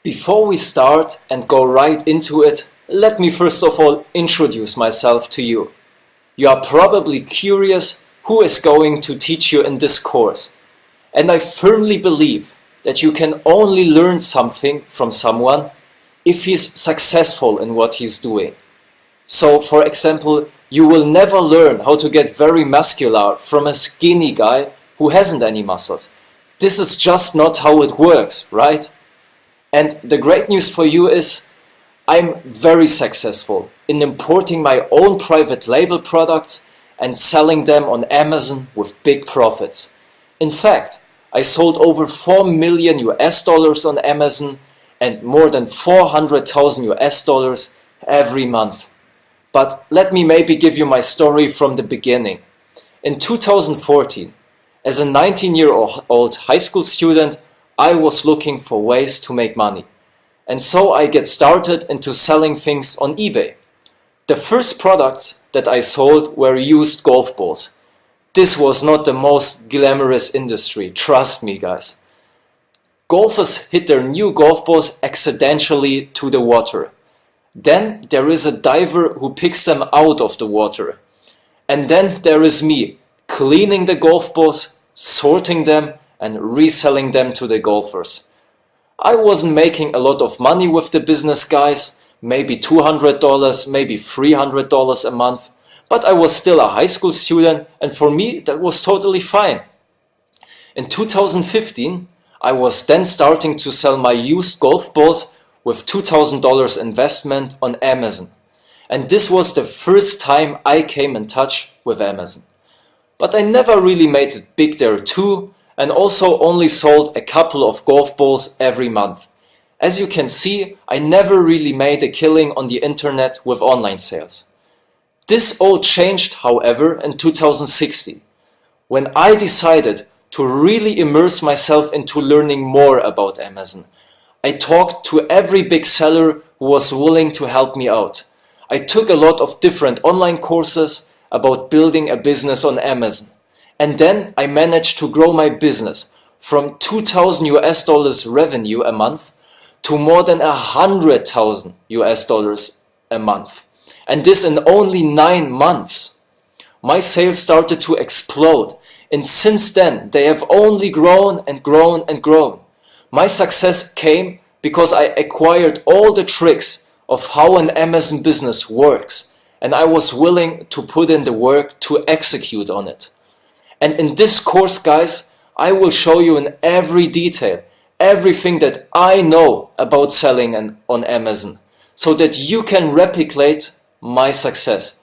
Before we start and go right into it, let me first of all introduce myself to you. You are probably curious who is going to teach you in this course. And I firmly believe that you can only learn something from someone if he's successful in what he's doing. So, for example, you will never learn how to get very muscular from a skinny guy who hasn't any muscles. This is just not how it works, right? And the great news for you is I'm very successful in importing my own private label products and selling them on Amazon with big profits. In fact, I sold over 4 million US dollars on Amazon and more than 400,000 US dollars every month. But let me maybe give you my story from the beginning. In 2014, as a 19-year-old high school student, I was looking for ways to make money. And so I get started into selling things on eBay. The first products that I sold were used golf balls. This was not the most glamorous industry, trust me guys. Golfers hit their new golf balls accidentally to the water. Then there is a diver who picks them out of the water. And then there is me, cleaning the golf balls, sorting them and reselling them to the golfers. I wasn't making a lot of money with the business guys, maybe $200, maybe $300 a month, but I was still a high school student and for me that was totally fine. In 2015, I was then starting to sell my used golf balls with $2,000 investment on Amazon. And this was the first time I came in touch with Amazon. But I never really made it big there too, and also only sold a couple of golf balls every month. As you can see, I never really made a killing on the internet with online sales. This all changed, however, in 2016, when I decided to really immerse myself into learning more about Amazon. I talked to every big seller who was willing to help me out. I took a lot of different online courses about building a business on Amazon. And then I managed to grow my business from 2,000 US dollars revenue a month to more than 100,000 US dollars a month. And this in only 9 months. My sales started to explode. And since then, they have only grown and grown and grown. My success came because I acquired all the tricks of how an Amazon business works. And I was willing to put in the work to execute on it. And in this course, guys, I will show you in every detail, everything that I know about selling on Amazon, so that you can replicate my success.